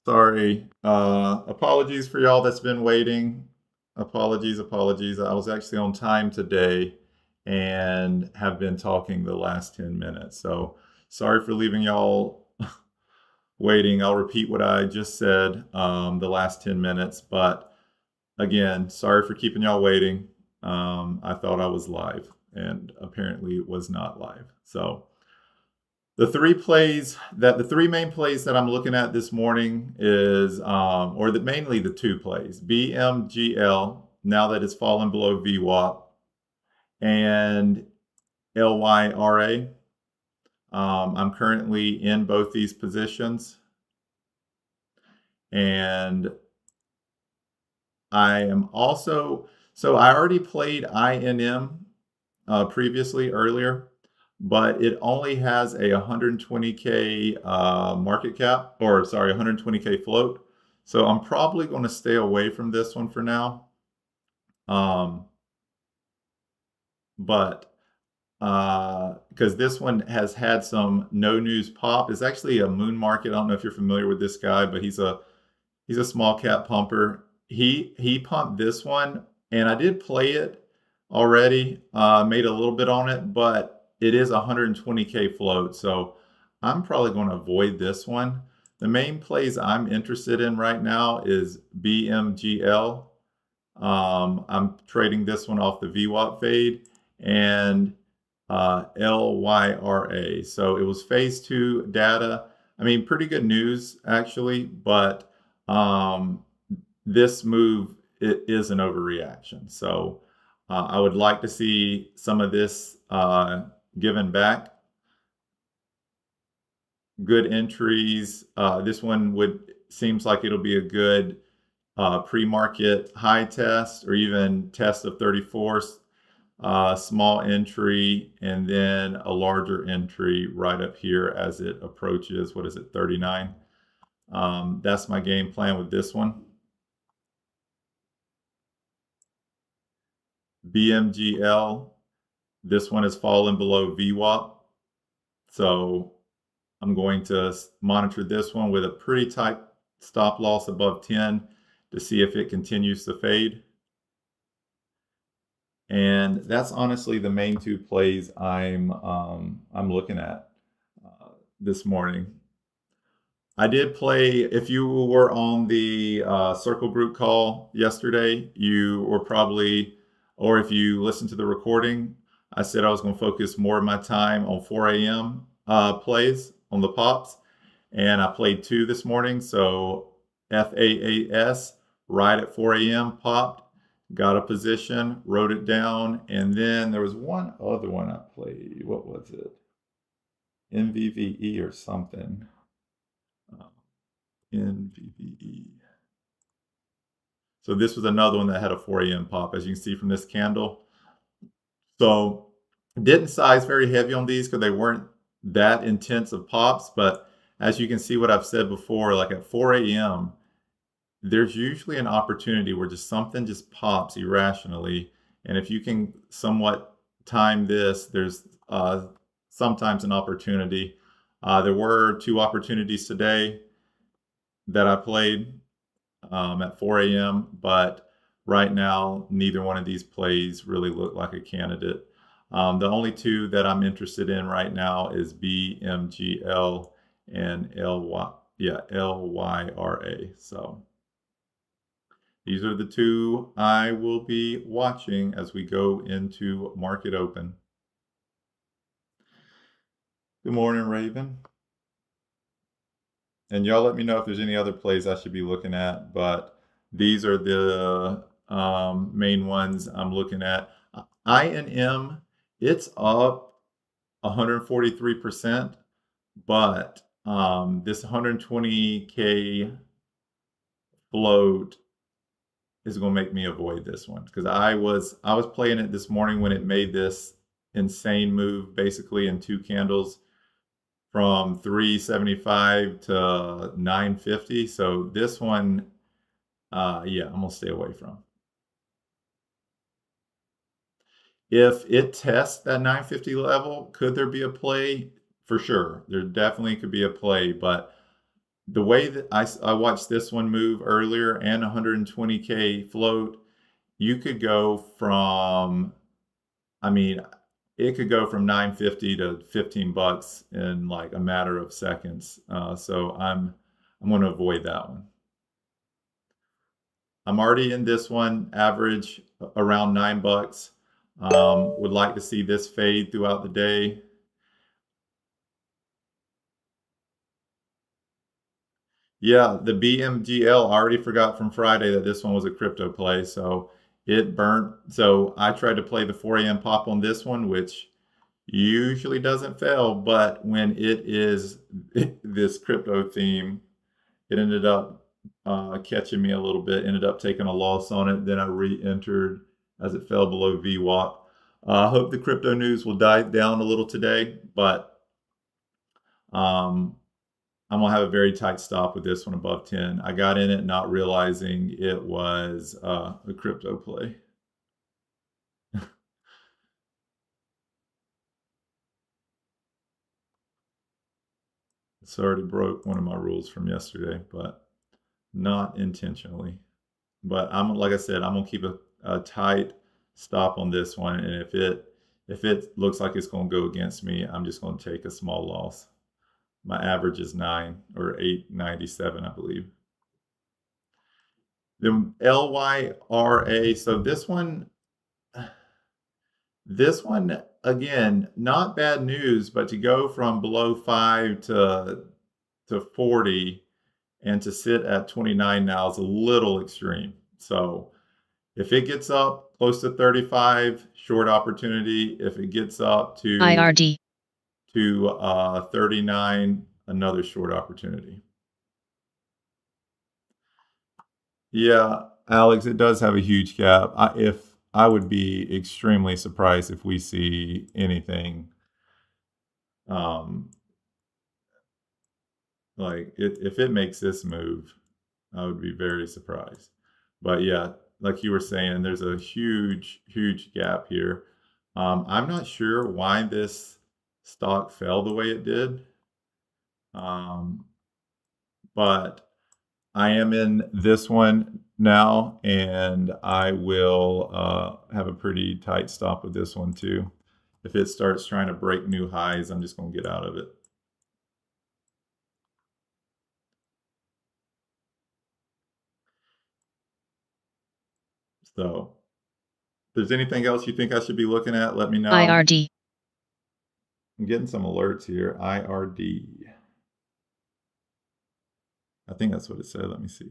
Sorry. Apologies for y'all that's been waiting. Apologies. I was actually on time today and have been talking the last 10 minutes. So sorry for leaving y'all waiting. I'll repeat what I just said the last 10 minutes. But again, sorry for keeping y'all waiting. I thought I was live and apparently it was not live. So the three main plays that I'm looking at this morning is, mainly the two plays, BMGL, now that it's fallen below VWAP, and LYRA. I'm currently in both these positions, and I am also, so I already played INM previously earlier, but it only has a 120K market cap, or sorry, 120K float. So I'm probably going to stay away from this one for now. But because this one has had some no news pop. It's actually a moon market. I don't know if you're familiar with this guy, but he's a small cap pumper. He pumped this one, and I did play it already. Made a little bit on it, but it is 120K float, so I'm probably going to avoid this one. The main plays I'm interested in right now is BMGL. I'm trading this one off the VWAP fade and LYRA. So it was phase 2 data. I mean, pretty good news actually, but this move is an overreaction. So I would like to see some of this given back. Good entries. This one seems like it'll be a good pre-market high test or even test of 34. Small entry and then a larger entry right up here as it approaches, what is it, 39. That's my game plan with this one. BMGL, this one has fallen below VWAP, so I'm going to monitor this one with a pretty tight stop loss above 10 to see if it continues to fade. And that's honestly the main two plays I'm looking at this morning. I did play, if you were on the circle group call yesterday, you were probably, or if you listened to the recording, I said I was going to focus more of my time on 4 a.m. Plays on the pops. And I played 2 this morning. So FAAS right at 4 a.m. popped, got a position, wrote it down. And then there was one other one I played. What was it? NVVE or something. NVVE. So this was another one that had a 4 a.m. pop, as you can see from this candle. So didn't size very heavy on these because they weren't that intense of pops. But as you can see what I've said before, like at 4 a.m., there's usually an opportunity where just something just pops irrationally. And if you can somewhat time this, there's sometimes an opportunity. There were 2 opportunities today that I played at 4 a.m., but right now, neither one of these plays really look like a candidate. The only 2 that I'm interested in right now is BMGL and LYRA. So these are the 2 I will be watching as we go into market open. Good morning, Raven. And y'all let me know if there's any other plays I should be looking at, but these are the main ones I'm looking at. INM, it's up 143%, but this 120K float is going to make me avoid this one because I was playing it this morning when it made this insane move basically in 2 candles from 375 to 950. So this one, yeah, I'm gonna stay away from. If it tests that 950 level, could there be a play? For sure, there definitely could be a play, but the way that I watched this one move earlier and 120K float, you could go from, I mean, it could go from 950 to 15 bucks in like a matter of seconds. So I'm going to avoid that one. I'm already in this one, average around 9 bucks. Would like to see this fade throughout the day. Yeah, the BMGL, I already forgot from Friday that this one was a crypto play, so it burnt. So I tried to play the 4 a.m. pop on this one, which usually doesn't fail, but when it is this crypto theme, it ended up catching me a little bit, ended up taking a loss on it. Then I re-entered as it fell below VWAP. I hope the crypto news will die down a little today, but um, I'm gonna have a very tight stop with this one above 10. I got in it not realizing it was a crypto play. It's already broke one of my rules from yesterday, but not intentionally. But I'm like I said, I'm gonna keep a tight stop on this one, and if it looks like it's gonna go against me, I'm just gonna take a small loss. My average is 897, I believe. The LYRA. So this one again, not bad news, but to go from below 5 to 40 and to sit at 29 now is a little extreme. So if it gets up close to 35, short opportunity. If it gets up to IRD to 39, another short opportunity. Yeah, Alex, it does have a huge gap. If I would be extremely surprised if we see anything um, like if it makes this move, I would be very surprised. But yeah, like you were saying, there's a huge, huge gap here. I'm not sure why this stock fell the way it did, um, but I am in this one now, and I will have a pretty tight stop with this one too. If it starts trying to break new highs, I'm just going to get out of it. So, if there's anything else you think I should be looking at, let me know. IRD I'm getting some alerts here. IRD. I think that's what it said. Let me see.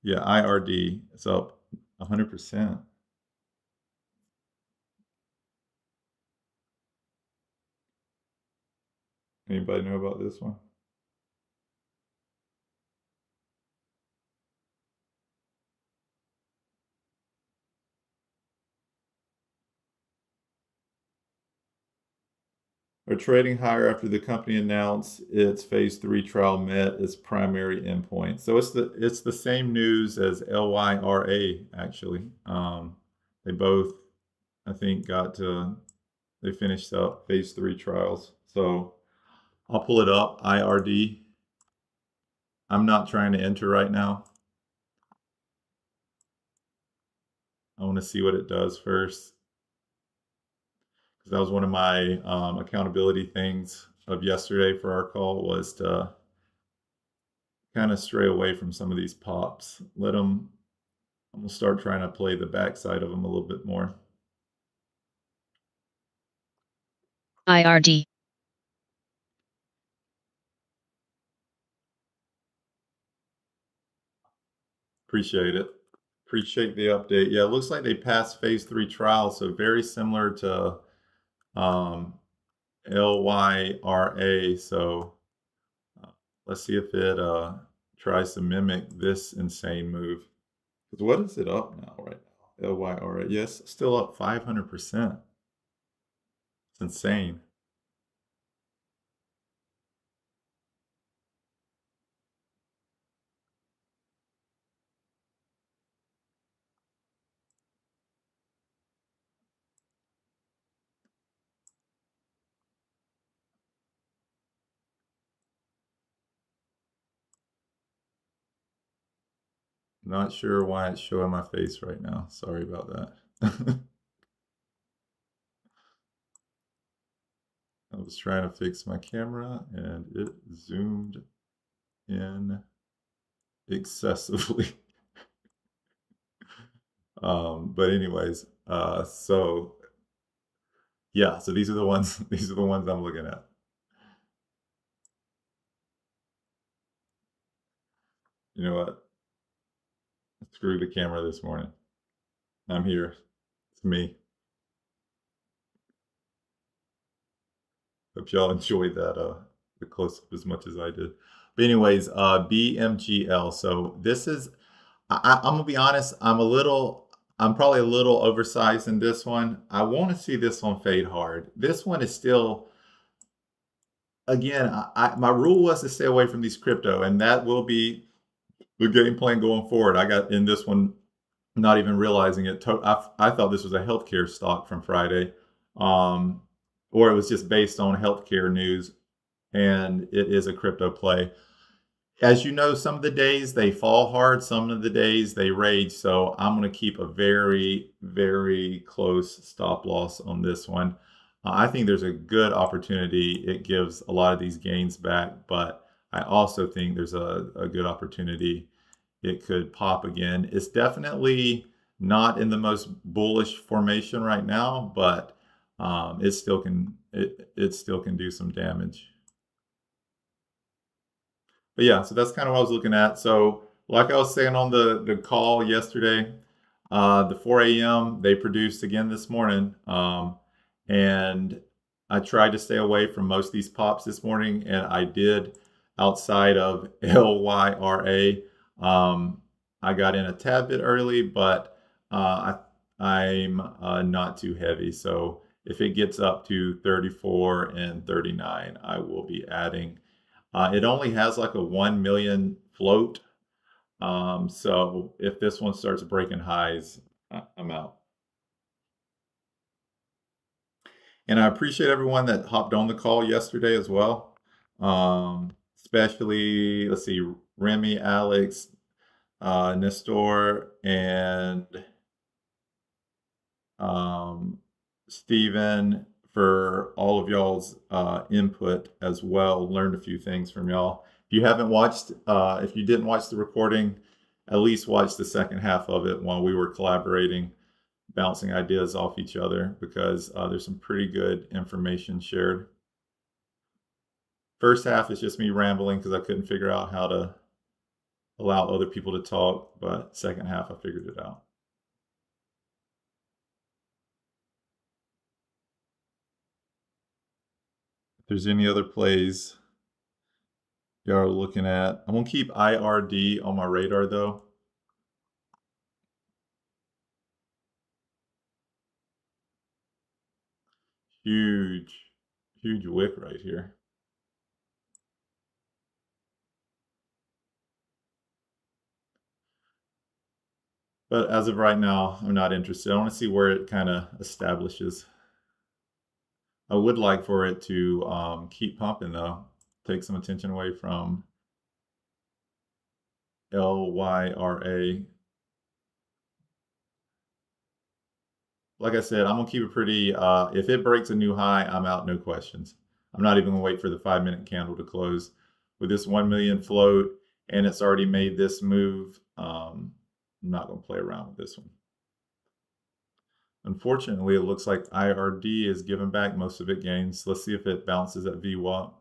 Yeah, IRD. It's up 100%. Anybody know about this one? Are trading higher after the company announced its phase 3 trial met its primary endpoint. So it's the same news as LYRA actually. They both, I think, they finished up phase 3 trials. So I'll pull it up. IRD. I'm not trying to enter right now. I want to see what it does first, because that was one of my accountability things of yesterday for our call, was to kind of stray away from some of these pops. Let them. I'm gonna start trying to play the backside of them a little bit more. IRD Appreciate it. Appreciate the update. Yeah, it looks like they passed phase 3 trials, so very similar to um, LYRA. So let's see if it tries to mimic this insane move. Because what is it up now right now? LYRA. Yes, still up 500%. It's insane. Not sure why it's showing my face right now. Sorry about that. I was trying to fix my camera and it zoomed in excessively. But anyways, so yeah, so these are the ones these are the ones I'm looking at. You know what? Screw the camera this morning. I'm here. It's me. Hope y'all enjoyed that the close up as much as I did. But anyways, BMGL. So this is I'm gonna be honest, I'm probably a little oversized in this one. I want to see this one fade hard. This one is still, again, my rule was to stay away from these crypto, and that will be the game plan going forward. I got in this one, not even realizing it. I thought this was a healthcare stock from Friday, um, or it was just based on healthcare news, and it is a crypto play. As you know, some of the days they fall hard, some of the days they rage. So I'm going to keep a very, very close stop loss on this one. I think there's a good opportunity. It gives a lot of these gains back, but I also think there's a good opportunity. It could pop again. It's definitely not in the most bullish formation right now, but it still can do some damage. But yeah, so that's kind of what I was looking at. So like I was saying on the call yesterday, the 4 a.m. they produced again this morning, and I tried to stay away from most of these pops this morning, and I did outside of LYRA. I got in a tad bit early, but I'm not too heavy. So if it gets up to 34 and 39, I will be adding. It only has like a 1 million float. So if this one starts breaking highs, I'm out. And I appreciate everyone that hopped on the call yesterday as well. Especially, let's see, Remy, Alex, Nestor, and Stephen, for all of y'all's input as well. Learned a few things from y'all. If you haven't watched, if you didn't watch the recording, at least watch the second half of it while we were collaborating, bouncing ideas off each other, because there's some pretty good information shared. First half is just me rambling because I couldn't figure out how to allow other people to talk, but second half I figured it out. If there's any other plays y'all are looking at, I'm gonna keep IRD on my radar though. Huge, huge wick right here. But as of right now, I'm not interested. I want to see where it kind of establishes. I would like for it to keep pumping though. Take some attention away from LYRA. Like I said, I'm gonna keep it pretty. If it breaks a new high, I'm out, no questions. I'm not even gonna wait for the 5-minute candle to close. With this 1 million float, and it's already made this move, I'm not gonna play around with this one. Unfortunately, it looks like IRD is giving back most of its gains. Let's see if it bounces at VWAP.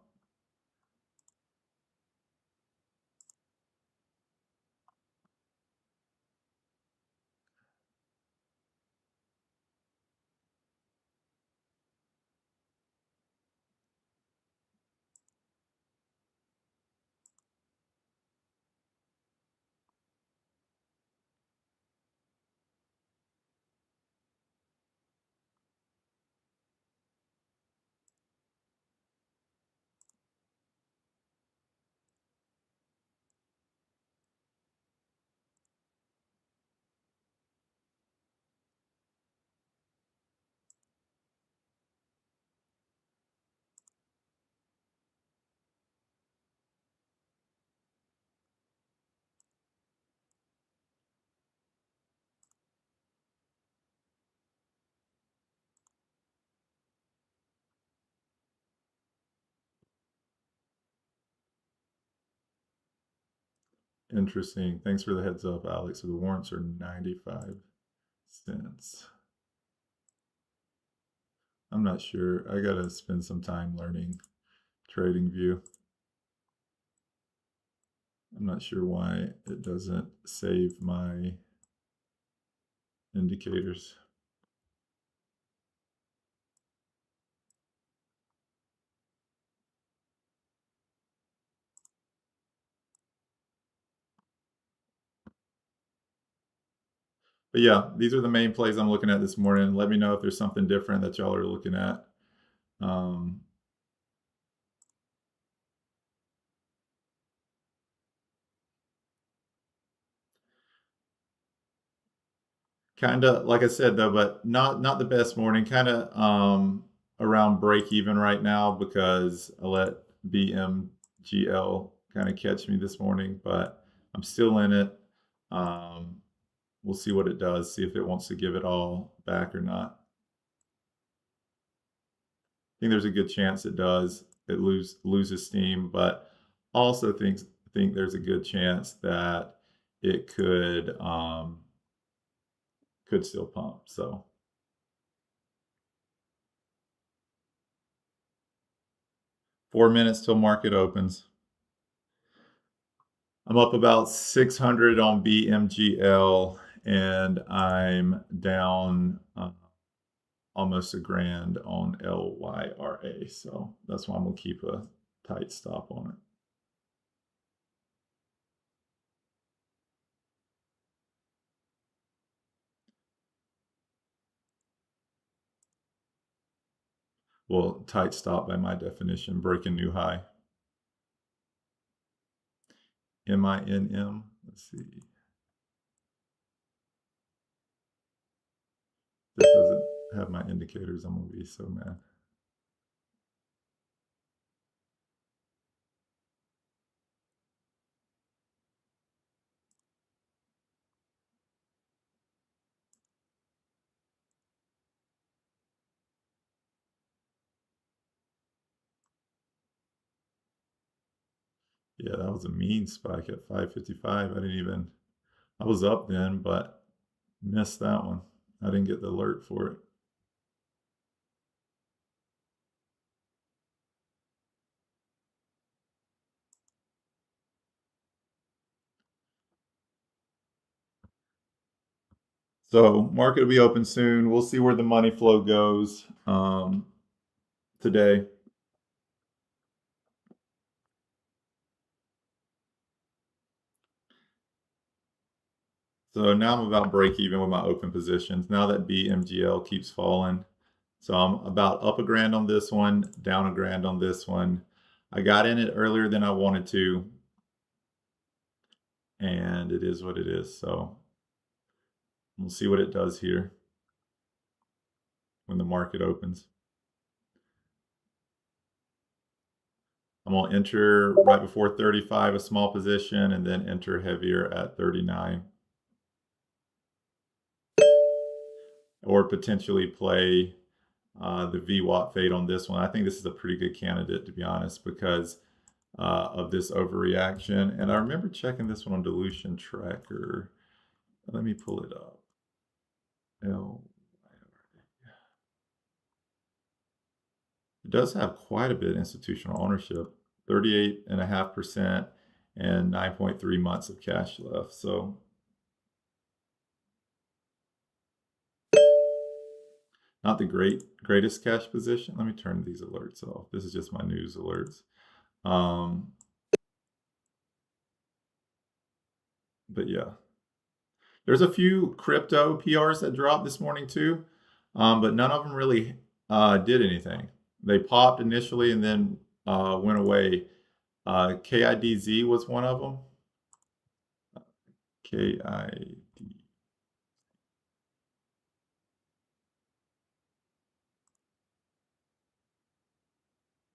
Interesting. Thanks for the heads up, Alex. So the warrants are 95 cents. I'm not sure. I gotta spend some time learning TradingView. I'm not sure why it doesn't save my indicators. But yeah, these are the main plays I'm looking at this morning. Let me know if there's something different that y'all are looking at. Kind of like I said though, but not the best morning. Kind of around break even right now because I let BMGL kind of catch me this morning, but I'm still in it. We'll see what it does. See if it wants to give it all back or not. I think there's a good chance it does. It loses steam, but also think there's a good chance that it could still pump. So 4 minutes till market opens. I'm up about 600 on BMGL and I'm down almost $1,000 on LYRA. So that's why I'm gonna keep a tight stop on it. Well, tight stop by my definition, break a new high. MINM, let's see. This doesn't have my indicators, I'm gonna be so mad. Yeah, that was a mean spike at 555. I was up then, but missed that one. I didn't get the alert for it. So market will be open soon. We'll see where the money flow goes today. So now I'm about break even with my open positions. Now that BMGL keeps falling. So I'm about up $1,000 on this one, down $1,000 on this one. I got in it earlier than I wanted to. And it is what it is. So we'll see what it does here when the market opens. I'm going to enter right before 35, a small position, and then enter heavier at 39. Or potentially play the VWAP fade on this one. I think this is a pretty good candidate, to be honest, because of this overreaction. And I remember checking this one on dilution tracker. Let me pull it up. It does have quite a bit of institutional ownership, 38.5% and 9.3 months of cash left. So not the greatest cash position. Let me turn these alerts off. This is just my news alerts. But yeah, there's a few crypto PRs that dropped this morning too, but none of them really did anything. They popped initially and then went away. KIDZ was one of them. KID.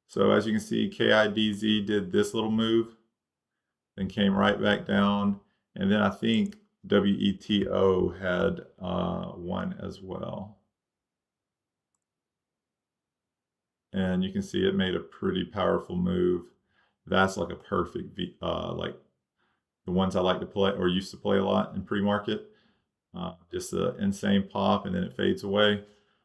So as you can see, KIDZ did this little move, then came right back down. And then I think WETO had one as well. And you can see it made a pretty powerful move. That's like a perfect the ones I like to play or used to play a lot in pre-market. Just an insane pop and then it fades away.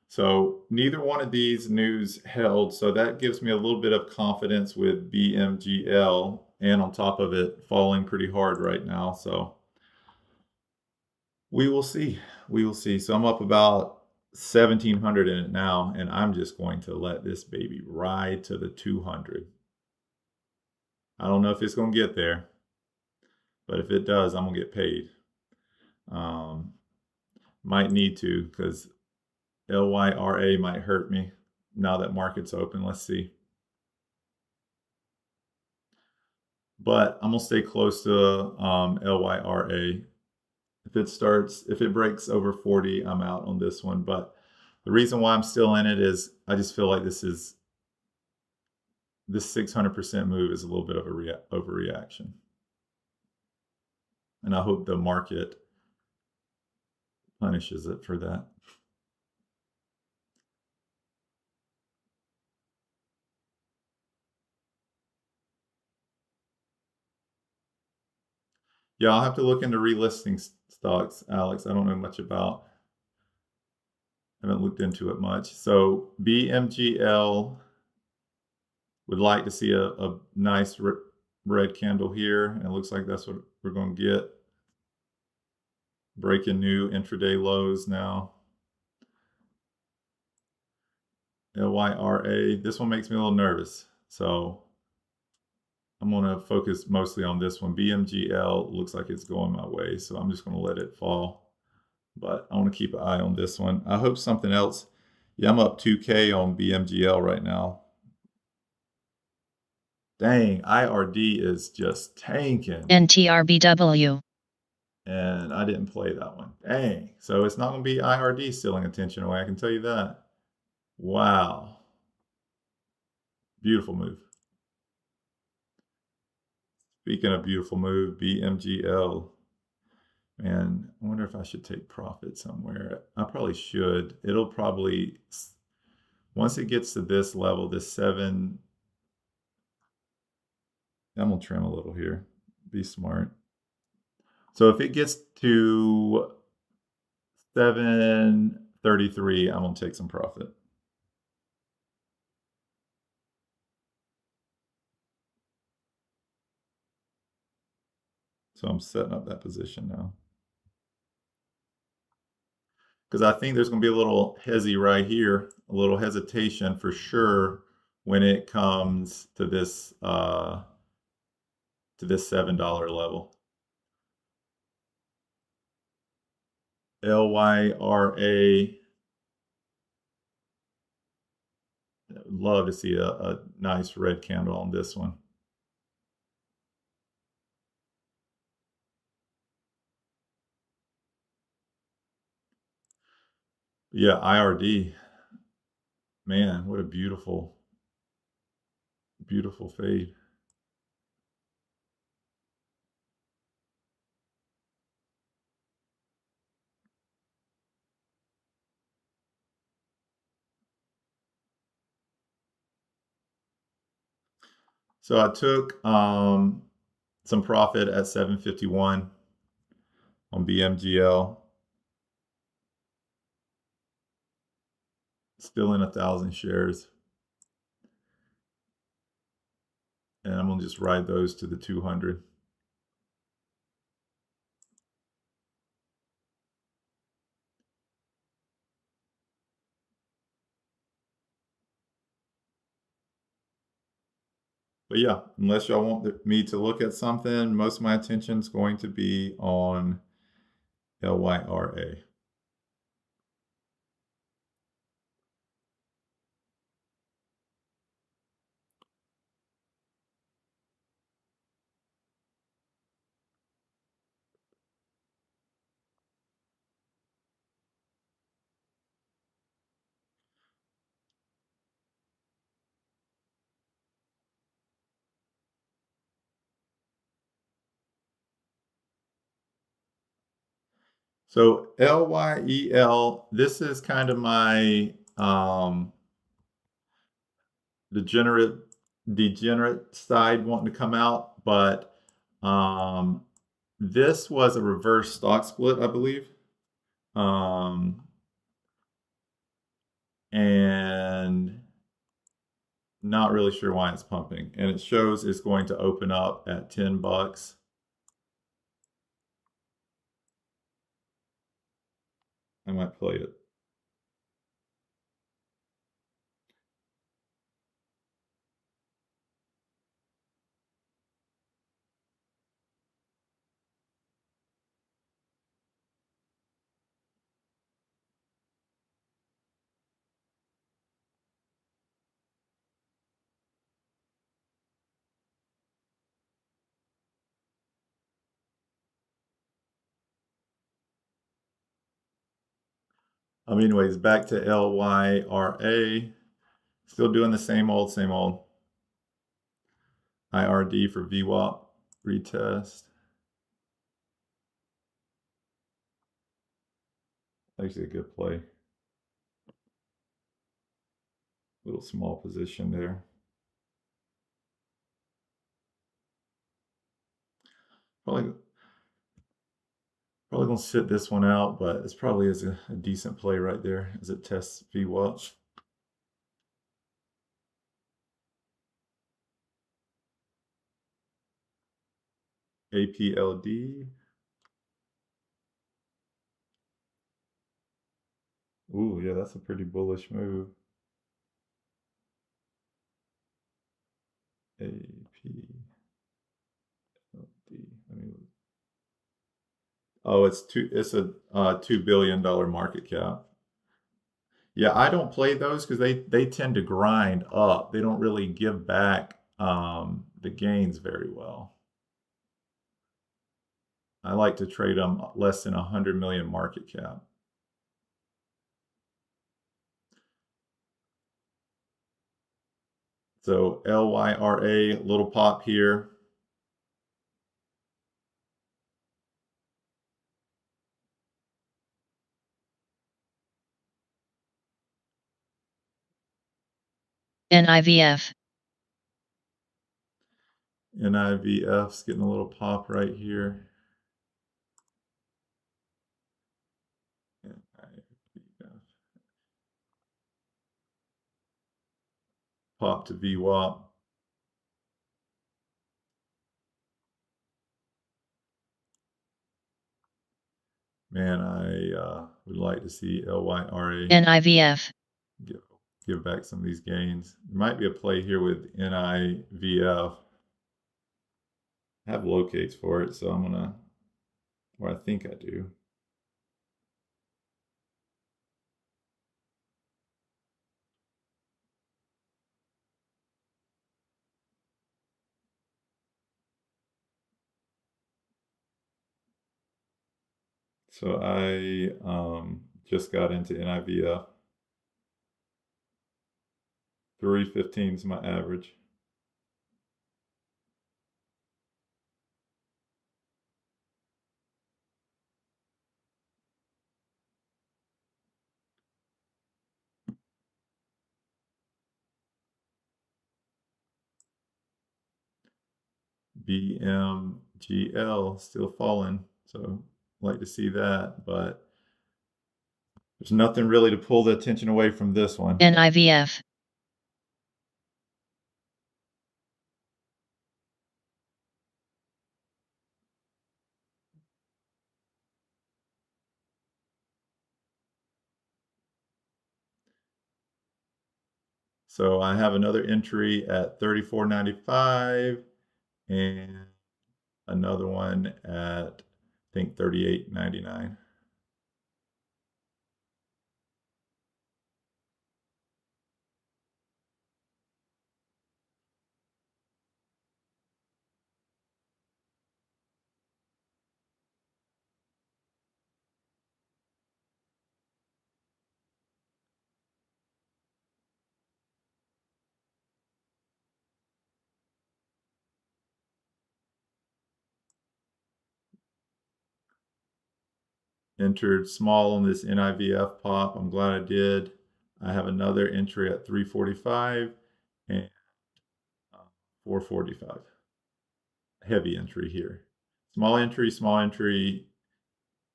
So neither one of these news held. So that gives me a little bit of confidence with BMGL, and on top of it, falling pretty hard right now. So we will see. We will see. So I'm up about 1,700 in it now, and I'm just going to let this baby ride to the 200. I don't know if it's going to get there, but if it does, I'm going to get paid. Might need to, because LYRA might hurt me now that market's open. Let's see. But I'm going to stay close to LYRA. If it breaks over 40, I'm out on this one. But the reason why I'm still in it is I just feel like this 600% move is a little bit of a overreaction. And I hope the market punishes it for that. Yeah, I'll have to look into relisting stocks, Alex. I don't know much about. I haven't looked into it much. So BMGL would like to see a nice red candle here. And it looks like that's what we're going to get. Breaking new intraday lows now. LYRA. This one makes me a little nervous. So I'm going to focus mostly on this one. BMGL looks like it's going my way. So I'm just going to let it fall. But I want to keep an eye on this one. I hope something else. Yeah, I'm up 2K on BMGL right now. Dang, IRD is just tanking. NTRBW. And I didn't play that one. Dang. So it's not going to be IRD stealing attention away. I can tell you that. Wow. Beautiful move. Speaking of beautiful move, BMGL. Man, I wonder if I should take profit somewhere. I probably should. It'll probably, once it gets to this level, this 7, I'm going to trim a little here. Be smart. So if it gets to 733, I'm going to take some profit. So I'm setting up that position now. Because I think there's going to be a little hezzy right here, a little hesitation for sure when it comes to this $7 level. LYRA. Love to see a nice red candle on this one. Yeah, IRD. Man, what a beautiful, beautiful fade. So I took some profit at 751 on BMGL. Still in 1,000 shares. And I'm going to just ride those to the 200. But yeah, unless y'all want me to look at something, most of my attention is going to be on LYRA. So LYEL, this is kind of my degenerate side wanting to come out, but This was a reverse stock split, I believe. And not really sure why it's pumping. And it shows it's going to open up at 10 bucks. I might play it. Anyways, back to LYRA. Still doing the same old, same old. IRD for VWAP retest. Actually a good play. Little small position there. Probably gonna sit this one out, but it's probably is a decent play right there as it tests VWAP. APLD. Ooh, yeah, that's a pretty bullish move. APLD. Oh, it's a $2 billion market cap. Yeah, I don't play those because they tend to grind up. They don't really give back the gains very well. I like to trade them less than 100 million market cap. So LYRA, little pop here. NIVF. NIVF's getting a little pop right here. Pop to VWAP. Man, I would like to see LYRA NIVF. give back some of these gains. There might be a play here with NIVF. I have locates for it, so I'm gonna, or I think I do. So I just got into NIVF. 315 is my average. BMGL still falling, so I'd like to see that, but there's nothing really to pull the attention away from this one. NIVF. So I have another entry at 34.95 and another one at, I think, 38.99. Entered small on this NIVF pop. I'm glad I did. I have another entry at 345 and 445. Heavy entry here. small entry,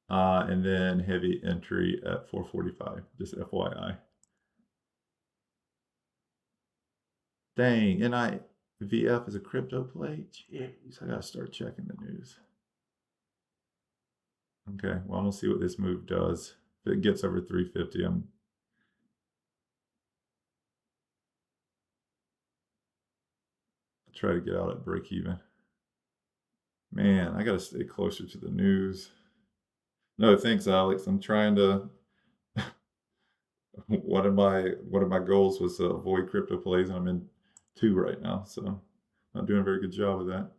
and then heavy entry at 445, just FYI. Dang, NIVF is a crypto play? Jeez, I gotta start checking the news. Okay, well, I'm gonna see what this move does. If it gets over 350, I'm try to get out at break even. Man, I gotta stay closer to the news. No, thanks, Alex. I'm trying to. One of my goals was to avoid crypto plays, and I'm in 2 right now, so not doing a very good job of that.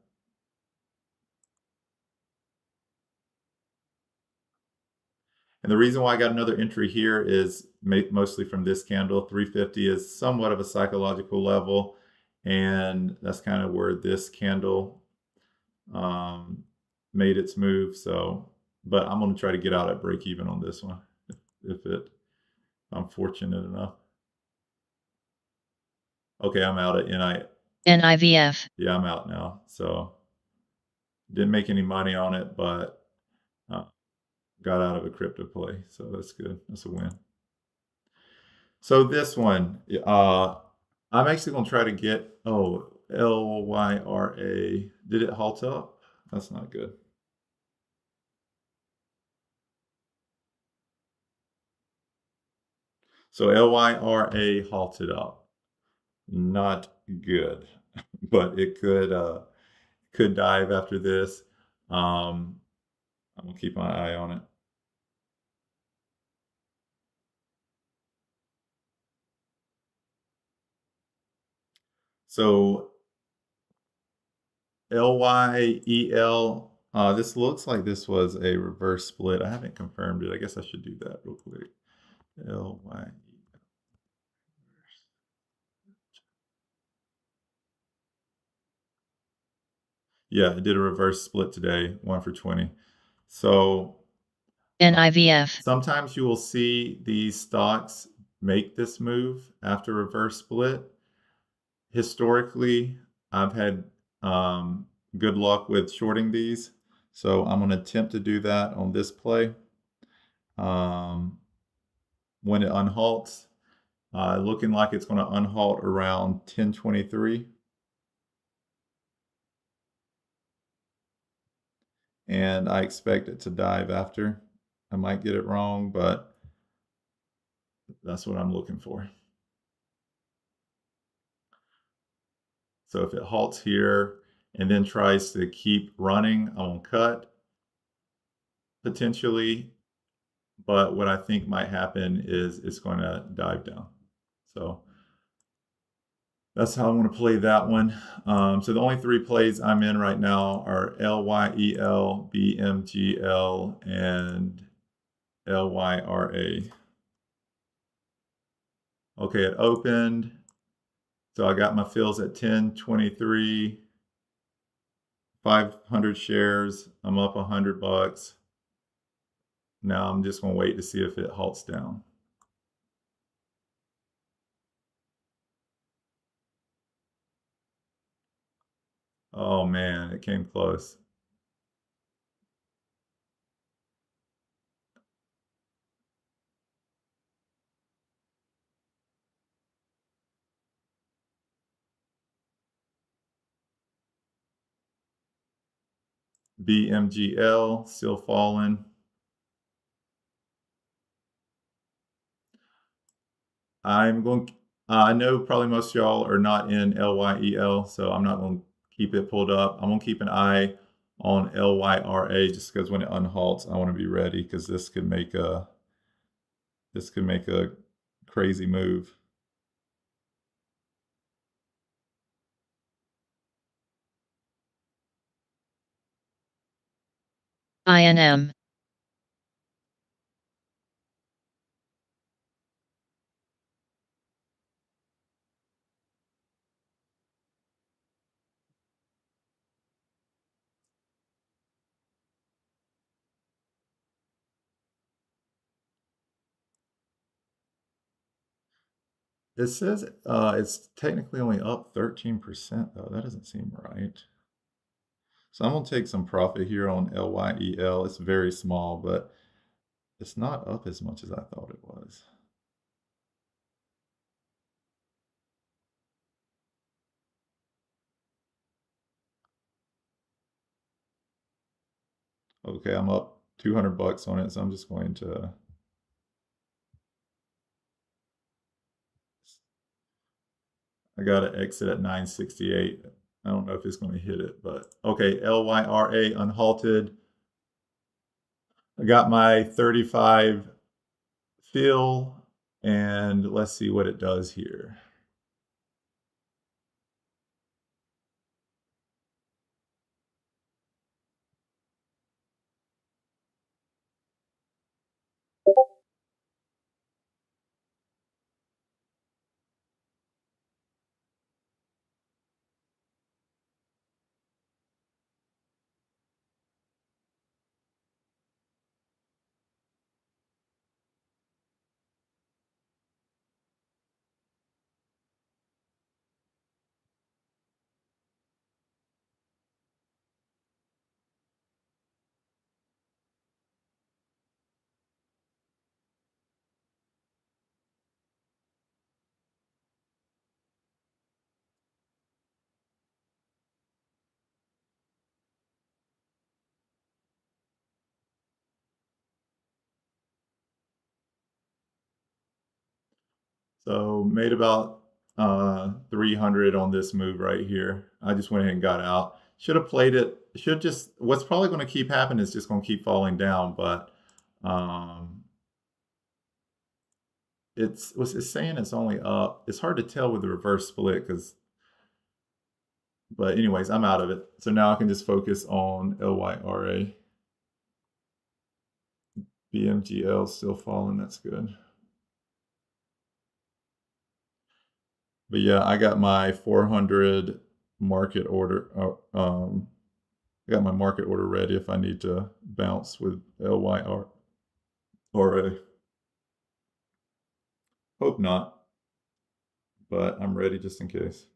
And the reason why I got another entry here is mostly from this candle. 350 is somewhat of a psychological level, and that's kind of where this candle made its move. So, but I'm going to try to get out at break even on this one if I'm fortunate enough. Okay, I'm out at NIVF. Yeah, I'm out now. So didn't make any money on it, but got out of a crypto play. So that's good. That's a win. So this one, I'm actually going to try to get, LYRA. Did it halt up? That's not good. So LYRA halted up. Not good, but it could dive after this. I'm gonna keep my eye on it. So LYEL. This looks like this was a reverse split. I haven't confirmed it. I guess I should do that real quick. LY. Yeah, it did a reverse split today, 1 for 20. So NIVF. sometimes you will see these stocks make this move after reverse split. Historically, I've had good luck with shorting these. So I'm going to attempt to do that on this play. When it unhalts, looking like it's going to unhalt around 1023. And I expect it to dive after. I might get it wrong, but that's what I'm looking for. So if it halts here and then tries to keep running, I'm going to cut potentially. But what I think might happen is it's going to dive down. So that's how I'm going to play that one. So the only 3 plays I'm in right now are LYEL, BMGL, and LYRA. Okay, it opened. So I got my fills at 1023, 500 shares. I'm up $100. Now I'm just going to wait to see if it halts down. Oh man, it came close. BMGL still falling. I'm going. I know probably most of y'all are not in LYEL, so I'm not going to keep it pulled up. I'm going to keep an eye on LYRA just because when it unhalts, I want to be ready because this could make a crazy move. INM. It says it's technically only up 13% though. That doesn't seem right. So I'm gonna take some profit here on LYEL. It's very small, but it's not up as much as I thought it was. Okay, I'm up 200 bucks on it, so I'm just going to. I got to exit at 968. I don't know if it's going to hit it, but okay, LYRA unhalted. I got my 35 fill, and let's see what it does here. So made about 300 on this move right here. I just went ahead and got out. Should have played it. Should just, what's probably going to keep happening is just going to keep falling down, but um, it's saying it's only up. It's hard to tell with the reverse split but anyways, I'm out of it. So now I can just focus on LYRA. BMGL still falling. That's good. But yeah, I got my 400 market order. I got my market order ready if I need to bounce with LYRA. Hope not, but I'm ready just in case.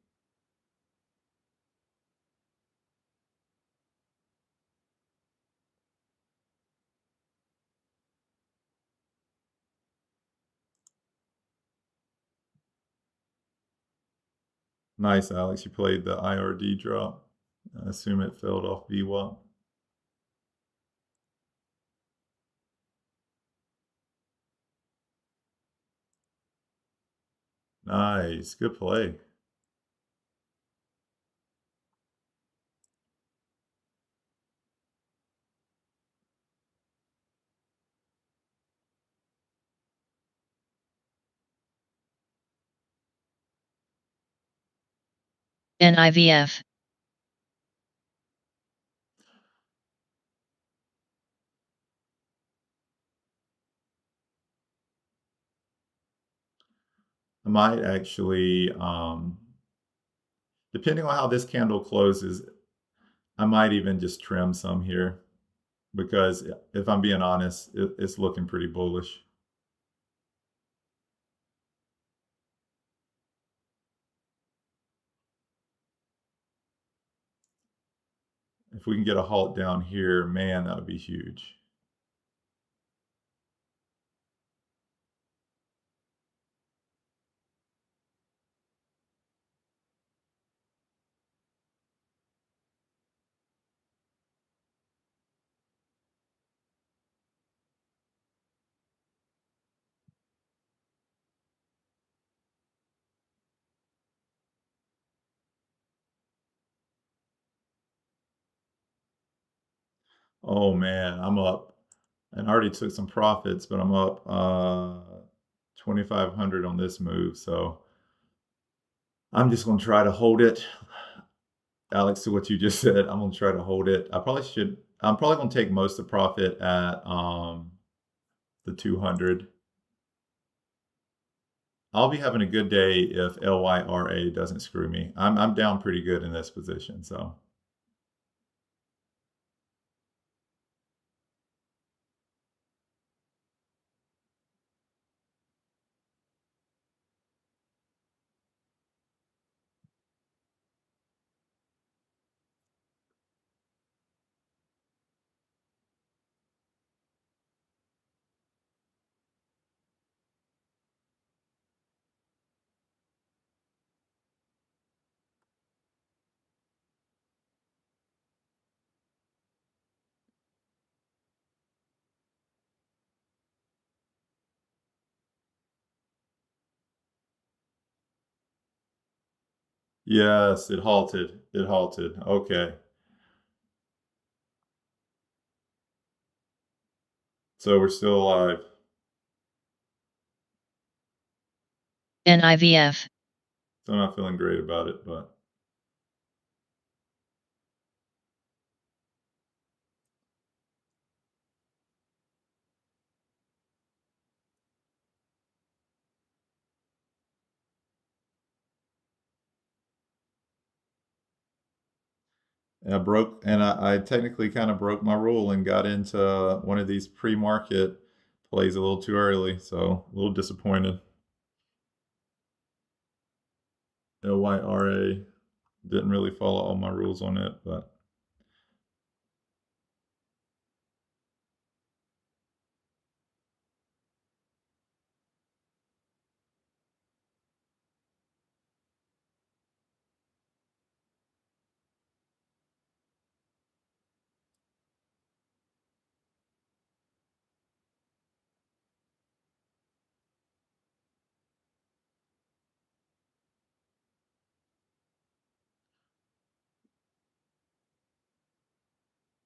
Nice, Alex. You played the IRD drop. I assume it failed off VWAP. Nice. Good play. NIVF. I might actually, depending on how this candle closes, I might even just trim some here because if I'm being honest, it's looking pretty bullish. If we can get a halt down here, man, that would be huge. Oh man, I'm up. And I already took some profits, but I'm up 2,500 on this move. So I'm just going to try to hold it. Alex, to what you just said, I'm going to try to hold it. I'm probably going to take most of the profit at the 200. I'll be having a good day if LYRA doesn't screw me. I'm down pretty good in this position, so. Yes, it halted. It halted. Okay. So we're still alive. NIVF. So I'm not feeling great about it, but I technically kind of broke my rule and got into one of these pre-market plays a little too early, so a little disappointed. LYRA didn't really follow all my rules on it, but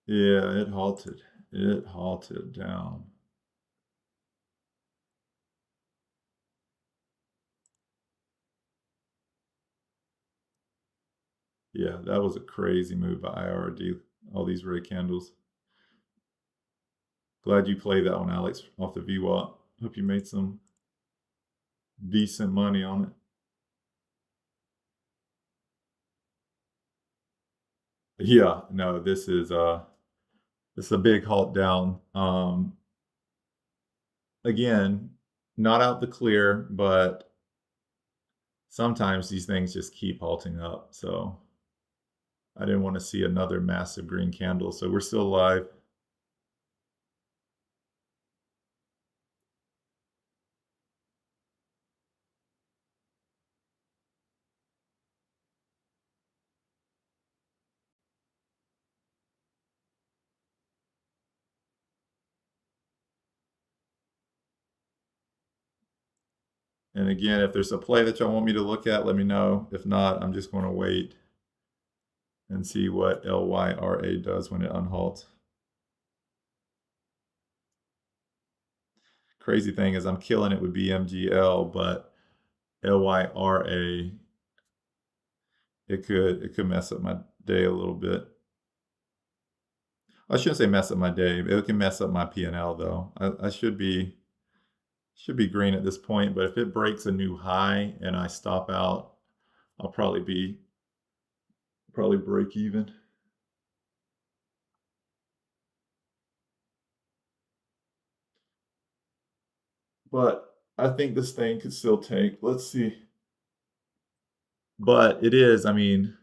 yeah, it halted. It halted down. Yeah, that was a crazy move by IRD. All these red candles. Glad you played that one, Alex, off the VWAP. Hope you made some decent money on it. Yeah, no, this is a big halt down. Again, not out the clear, but sometimes these things just keep halting up. So I didn't want to see another massive green candle. So we're still alive. And again, if there's a play that y'all want me to look at, let me know. If not, I'm just going to wait and see what LYRA does when it unhalts. Crazy thing is I'm killing it with BMGL, but LYRA, it could mess up my day a little bit. I shouldn't say mess up my day. It can mess up my P&L though. I should be green at this point, but if it breaks a new high and I stop out, I'll probably break even. But I think this thing could still take. Let's see. But it is, I mean,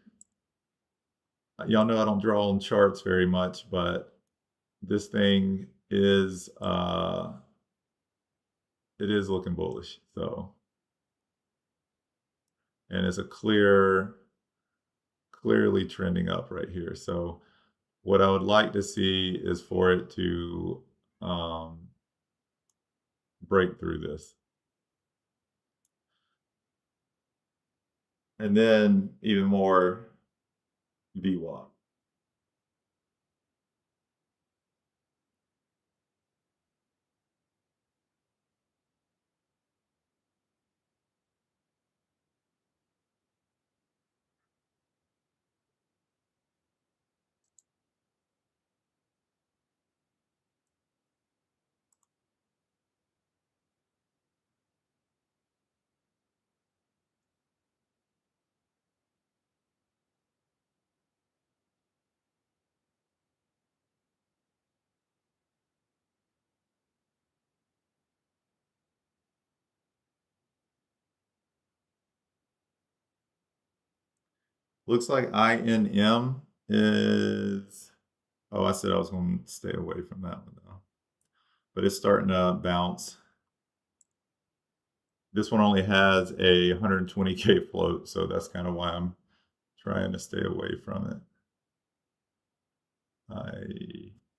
y'all know I don't draw on charts very much, but this thing is it is looking bullish. So, and it's a clearly trending up right here. So what I would like to see is for it to break through this. And then even more VWAP. Looks like INM is, oh, I said I was going to stay away from that one though. But it's starting to bounce. This one only has a 120K float, so that's kind of why I'm trying to stay away from it.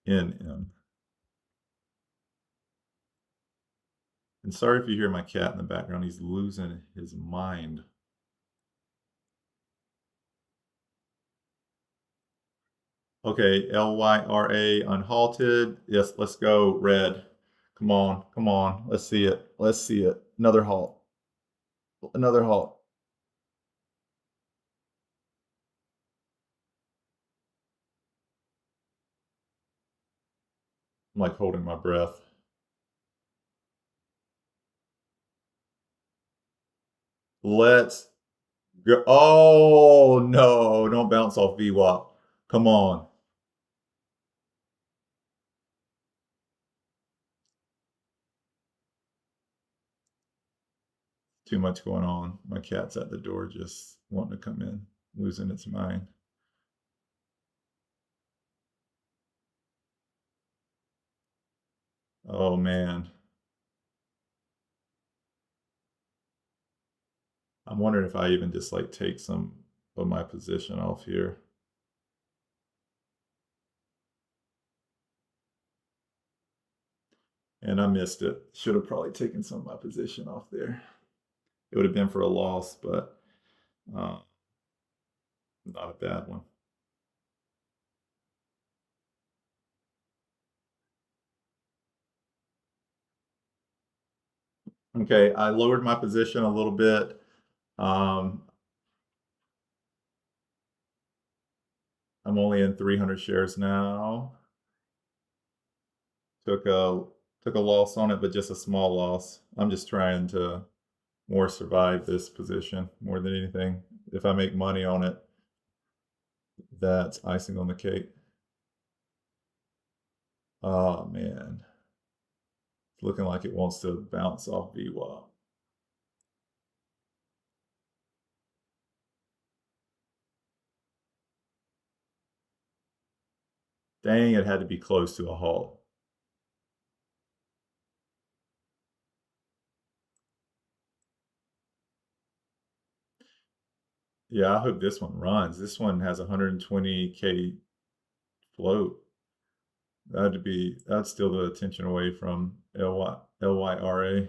INM. And sorry if you hear my cat in the background. He's losing his mind. Okay, LYRA unhalted. Yes, let's go red. Come on, come on. Let's see it. Let's see it. Another halt. Another halt. I'm like holding my breath. Let's go. Oh no, don't bounce off VWAP. Come on. Too much going on. My cat's at the door just wanting to come in, losing its mind. Oh man. I'm wondering if I even just like take some of my position off here. And I missed it. Should have probably taken some of my position off there. It would have been for a loss, but uh, not a bad one. Okay, I lowered my position a little bit. Um, I'm only in 300 shares now. Took a loss on it, but just a small loss. I'm just trying to more survive this position more than anything. If I make money on it, that's icing on the cake. Oh man, it's looking like it wants to bounce off VWAP. Dang, it had to be close to a halt. Yeah, I hope this one runs. This one has 120K float. That'd steal the attention away from LYRA.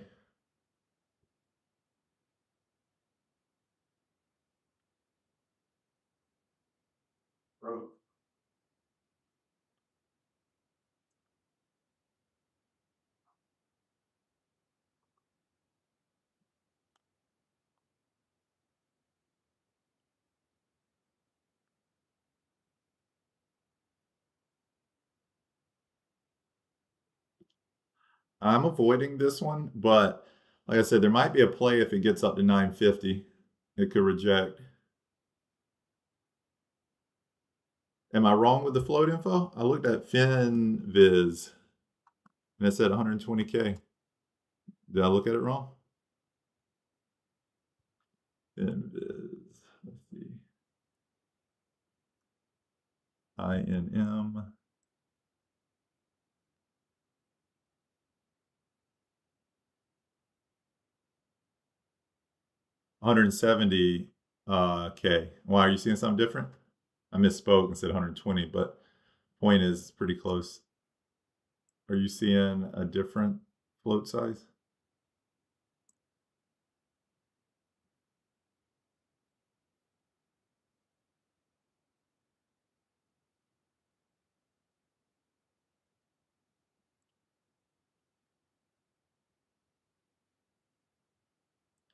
I'm avoiding this one, but like I said, there might be a play if it gets up to 950. It could reject. Am I wrong with the float info? I looked at FinViz and it said 120K. Did I look at it wrong? FinViz. Let's see. INM. 170K. Why are you seeing something different? I misspoke and said 120, but point is pretty close. Are you seeing a different float size?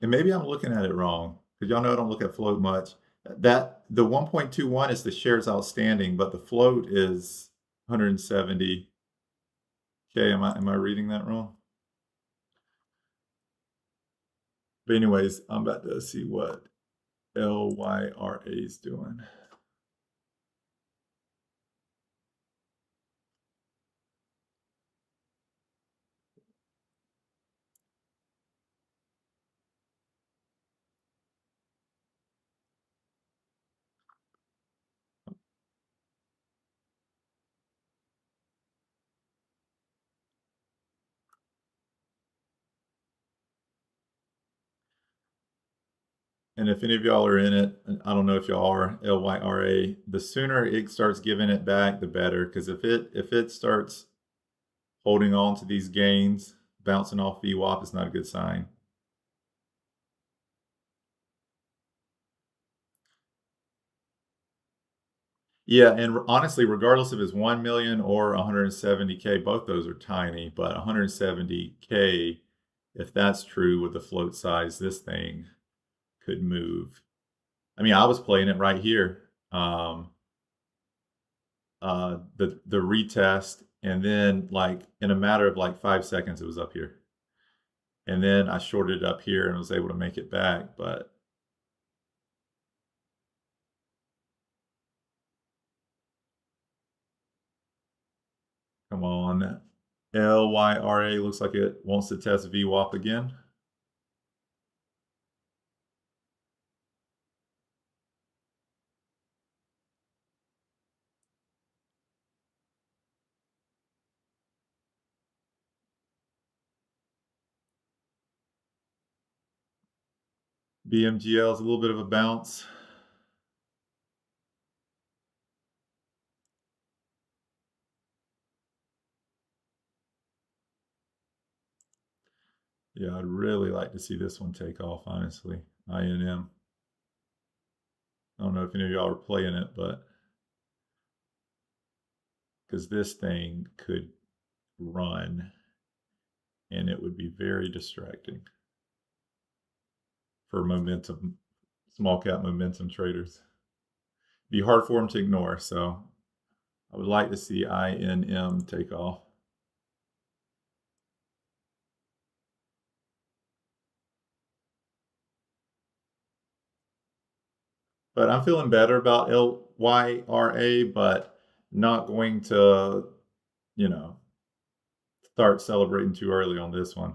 And maybe I'm looking at it wrong because y'all know I don't look at float much. That the 1.21 is the shares outstanding, but the float is 170K. Am I reading that wrong? But anyways, I'm about to see what LYRA is doing. And if any of y'all are in it, I don't know if y'all are LYRA, the sooner it starts giving it back, the better. Because if it starts holding on to these gains, bouncing off VWAP is not a good sign. Yeah, and honestly, regardless if it's 1 million or 170K, both those are tiny, but 170K, if that's true with the float size, this thing could move. I mean, I was playing it right here. The retest, and then like in a matter of like 5 seconds, it was up here. And then I shorted it up here and was able to make it back, but come on. LYRA looks like it wants to test VWAP again. BMGL is a little bit of a bounce. Yeah, I'd really like to see this one take off, honestly. INM. I don't know if any of y'all are playing it, but because this thing could run and it would be very distracting for momentum, small cap momentum traders. Be hard for them to ignore. So I would like to see INM take off. But I'm feeling better about LYRA, but not going to, start celebrating too early on this one.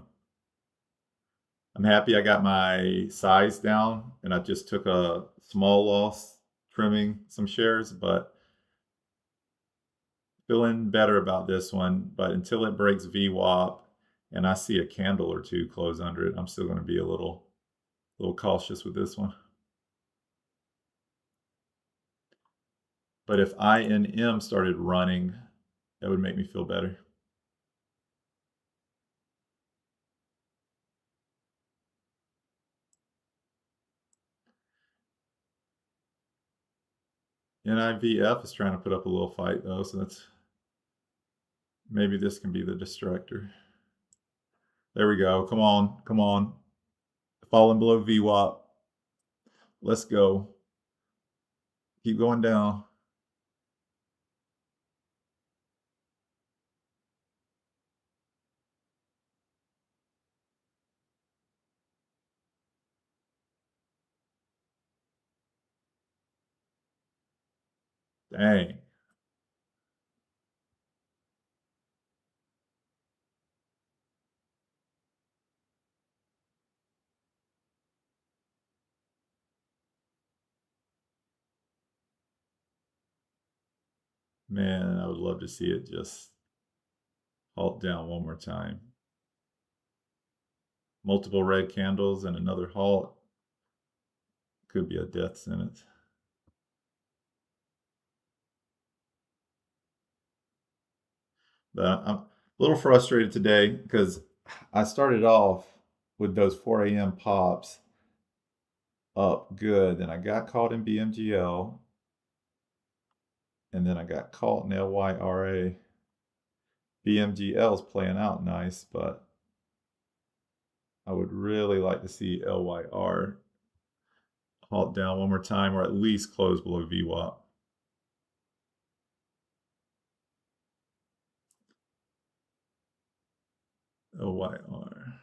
I'm happy I got my size down and I just took a small loss trimming some shares, but feeling better about this one. But until it breaks VWAP and I see a candle or two close under it, I'm still going to be a little cautious with this one. But if INM started running, that would make me feel better. NIVF is trying to put up a little fight though, so maybe this can be the distractor. There we go. Come on, come on. Falling below VWAP. Let's go. Keep going down. Dang. Man, I would love to see it just halt down one more time. Multiple red candles and another halt. Could be a death sentence. But I'm a little frustrated today because I started off with those 4 a.m. pops up good. Then I got caught in BMGL. And then I got caught in LYRA. BMGL is playing out nice, but I would really like to see LYR halt down one more time or at least close below VWAP. LYR.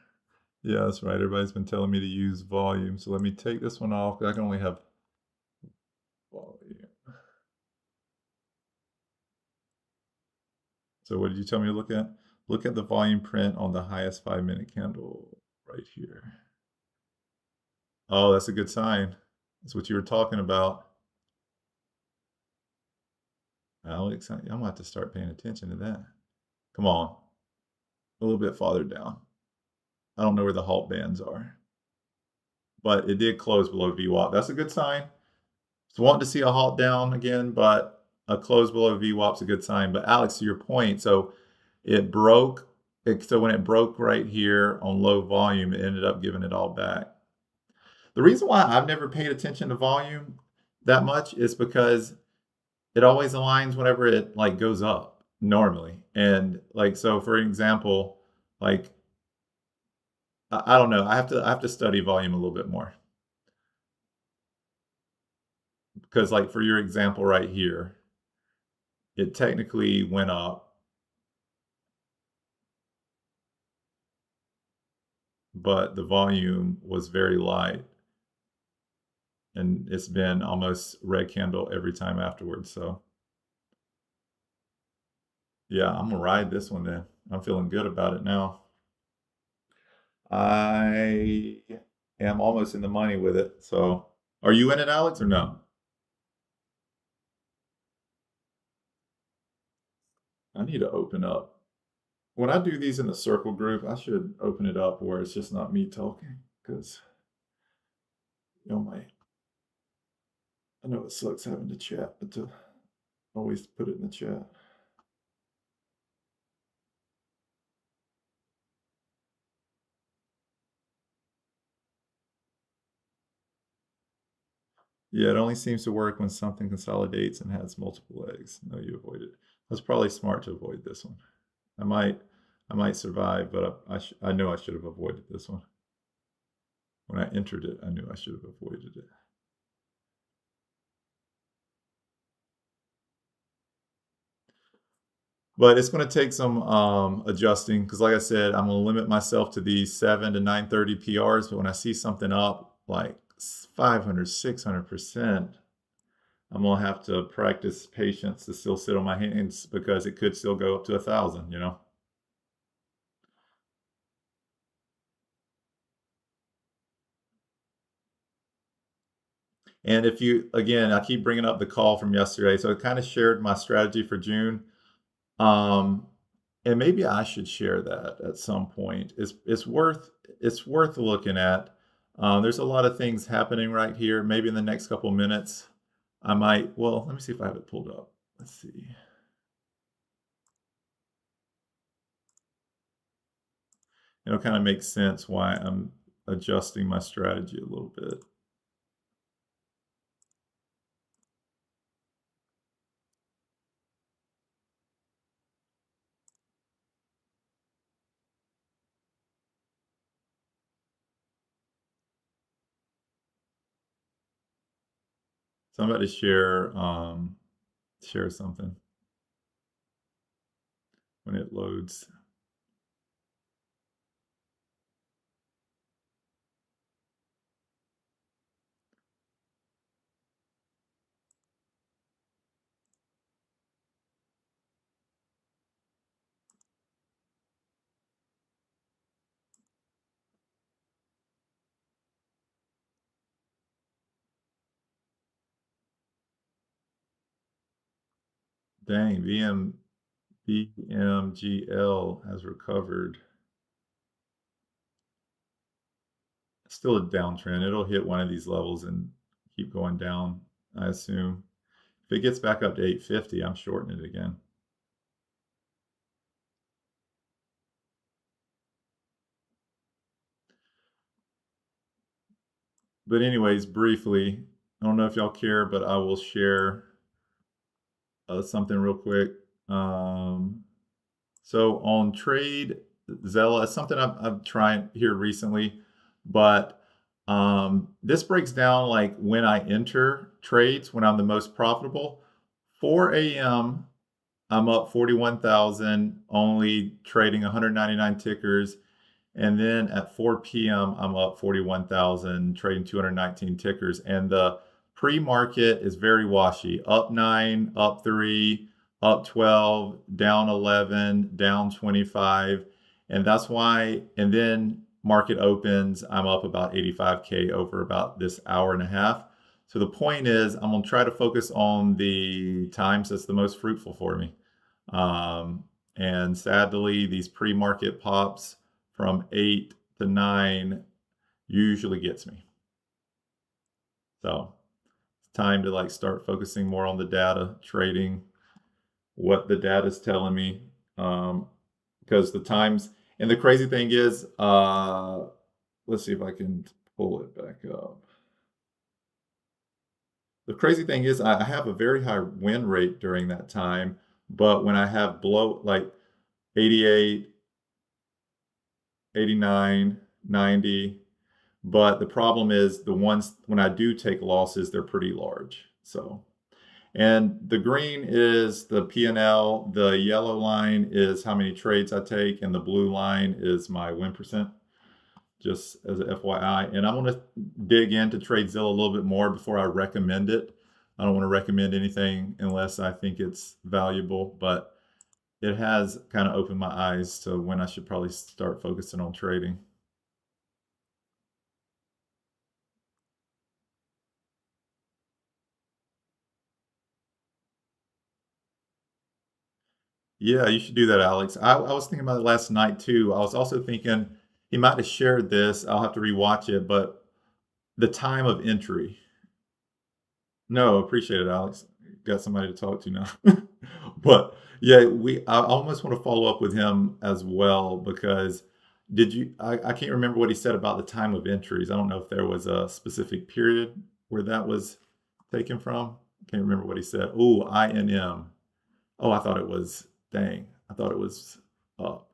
Yeah, that's right. Everybody's been telling me to use volume. So let me take this one off. I can only have volume. So what did you tell me to look at? Look at the volume print on the highest 5-minute candle right here. Oh, that's a good sign. That's what you were talking about. Alex, I'm going to have to start paying attention to that. Come on. A little bit farther down. I don't know where the halt bands are. But it did close below VWAP. That's a good sign. So wanting to see a halt down again, but a close below VWAP is a good sign. But Alex, to your point, so it broke. So when it broke right here on low volume, it ended up giving it all back. The reason why I've never paid attention to volume that much is because it always aligns whenever it like goes up normally. And like, so for example, like, I don't know, I have to study volume a little bit more. Because like for your example right here, it technically went up, but the volume was very light. And it's been almost red candle every time afterwards. So yeah, I'm gonna ride this one then. I'm feeling good about it now. I am almost in the money with it. So are you in it, Alex, or no? I need to open up. When I do these in the circle group, I should open it up where it's just not me talking. Because you know my I know it sucks having to chat, but to always put it in the chat. Yeah, it only seems to work when something consolidates and has multiple legs. No, you avoid it. That's probably smart to avoid this one. I might, I might survive, but I know I should have avoided this one. When I entered it, I knew I should have avoided it. But it's going to take some adjusting because, like I said, I'm going to limit myself to these 7 to 930 PRs. But when I see something up like 500, 600%, I'm going to have to practice patience to still sit on my hands because it could still go up to 1,000, you know? And if you, again, I keep bringing up the call from yesterday. So I kind of shared my strategy for June. Um, and maybe I should share that at some point. It's worth looking at. There's a lot of things happening right here. Maybe in the next couple minutes, I might. Well, let me see if I have it pulled up. Let's see. It'll kind of make sense why I'm adjusting my strategy a little bit. Somebody share something when it loads. Dang, BMGL has recovered. Still a downtrend. It'll hit one of these levels and keep going down, I assume. If it gets back up to 850, I'm shorting it again. But anyways, briefly, I don't know if y'all care, but I will share something real quick. So on TradeZero, it's something I've tried here recently, but this breaks down like when I enter trades, when I'm the most profitable. 4 a.m. I'm up 41,000, only trading 199 tickers. And then at 4 p.m., I'm up 41,000, trading 219 tickers. And the pre-market is very washy. Up 9, up 3, up 12, down 11, down 25. And that's why, and then market opens, I'm up about 85K over about this hour and a half. So the point is, I'm going to try to focus on the times that's the most fruitful for me. And sadly, these pre-market pops from 8 to 9 usually gets me. So it's time to like start focusing more on the data, trading what the data is telling me. Because the times, and the crazy thing is, let's see if I can pull it back up. The crazy thing is I have a very high win rate during that time, but when I have below like 88, 89, 90, but the problem is the ones when I do take losses, they're pretty large. So, and the green is the P&L, the yellow line is how many trades I take, and the blue line is my win percent, just as a FYI. And I'm going to dig into TradeZero a little bit more before I recommend it. I don't want to recommend anything unless I think it's valuable, but it has kind of opened my eyes to when I should probably start focusing on trading. Yeah, you should do that, Alex. I was thinking about it last night too. I was also thinking he might have shared this. I'll have to rewatch it, but the time of entry. No, appreciate it, Alex. Got somebody to talk to now. But yeah, I almost want to follow up with him as well because I can't remember what he said about the time of entries. I don't know if there was a specific period where that was taken from. Can't remember what he said. Oh, INM. Oh, I thought it was, dang, I thought it was up.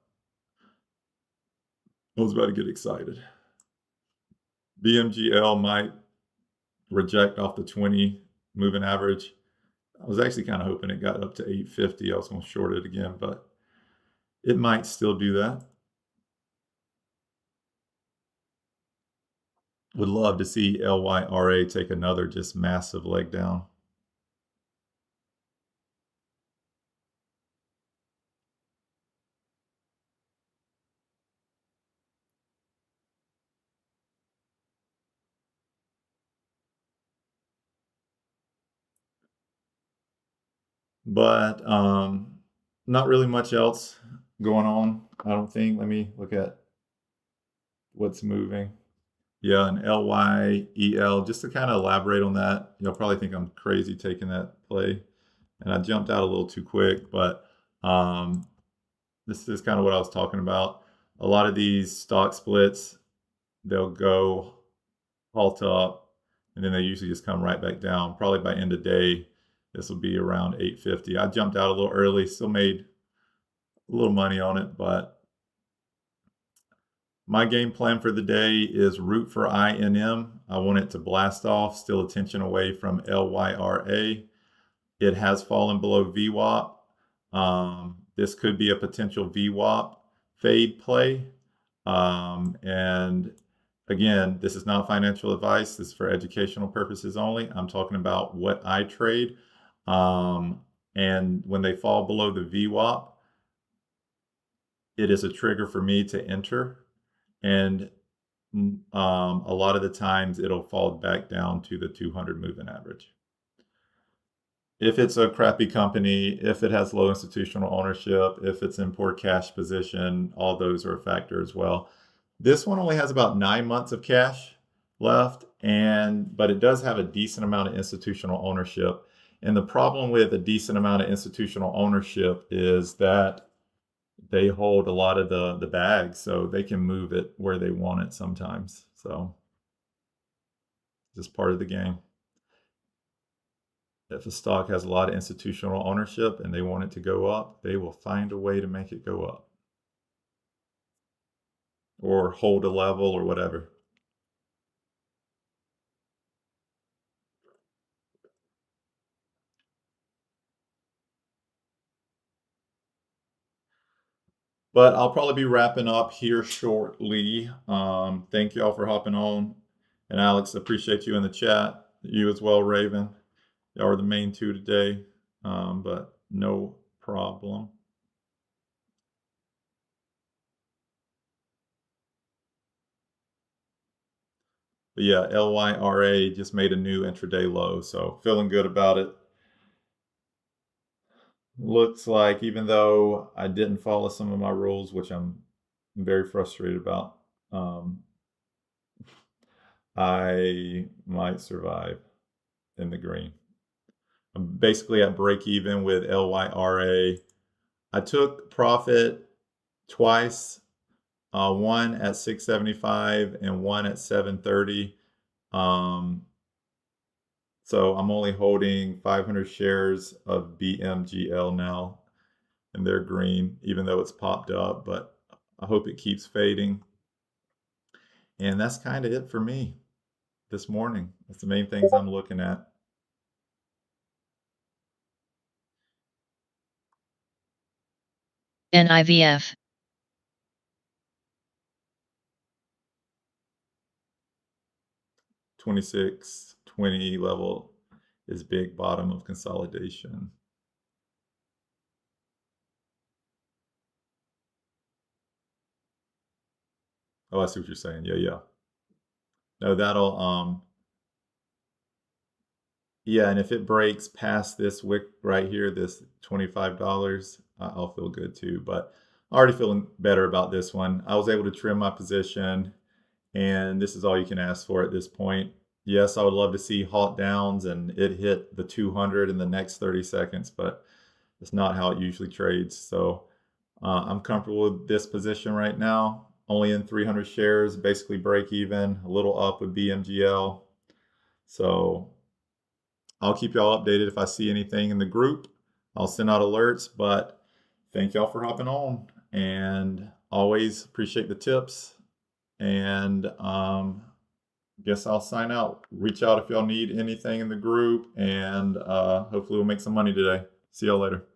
I was about to get excited. BMGL might reject off the 20 moving average. I was actually kind of hoping it got up to 850. I was going to short it again, but it might still do that. Would love to see LYRA take another just massive leg down. But not really much else going on, I don't think. Let me look at what's moving. Yeah, and LYEL, just to kind of elaborate on that, you'll probably think I'm crazy taking that play. And I jumped out a little too quick, but um, this is kind of what I was talking about. A lot of these stock splits, they'll go halt up, and then they usually just come right back down. Probably by end of day, this will be around 850. I jumped out a little early, still made a little money on it, but my game plan for the day is root for INM. I want it to blast off, steal attention away from LYRA. It has fallen below VWAP. This could be a potential VWAP fade play. And again, this is not financial advice. This is for educational purposes only. I'm talking about what I trade. And when they fall below the VWAP, it is a trigger for me to enter. And a lot of the times it'll fall back down to the 200 moving average. If it's a crappy company, if it has low institutional ownership, if it's in poor cash position, all those are a factor as well. This one only has about 9 months of cash left, but it does have a decent amount of institutional ownership. And the problem with a decent amount of institutional ownership is that they hold a lot of the bags, so they can move it where they want it sometimes. So just part of the game. If a stock has a lot of institutional ownership and they want it to go up, they will find a way to make it go up or hold a level or whatever. But I'll probably be wrapping up here shortly. Thank you all for hopping on. And Alex, appreciate you in the chat. You as well, Raven. Y'all are the main two today, but no problem. But yeah, LYRA just made a new intraday low, so feeling good about it. Looks like even though I didn't follow some of my rules, which I'm very frustrated about, I might survive in the green. I'm basically at break even with LYRA. I took profit twice, one at 675 and one at 730. So I'm only holding 500 shares of BMGL now, and they're green, even though it's popped up, but I hope it keeps fading. And that's kind of it for me this morning. That's the main things I'm looking at. NIVF. 2620 level is big bottom of consolidation. Oh, I see what you're saying. Yeah. No, that'll yeah, and if it breaks past this wick right here, this $25, I'll feel good too. But I'm already feeling better about this one. I was able to trim my position, and this is all you can ask for at this point. Yes, I would love to see halt downs and it hit the 200 in the next 30 seconds, but it's not how it usually trades. So I'm comfortable with this position right now. Only in 300 shares, basically break even, a little up with BMGL. So I'll keep y'all updated if I see anything in the group. I'll send out alerts, but thank y'all for hopping on, and always appreciate the tips. And guess I'll sign out. Reach out if y'all need anything in the group, and hopefully we'll make some money today. See y'all later.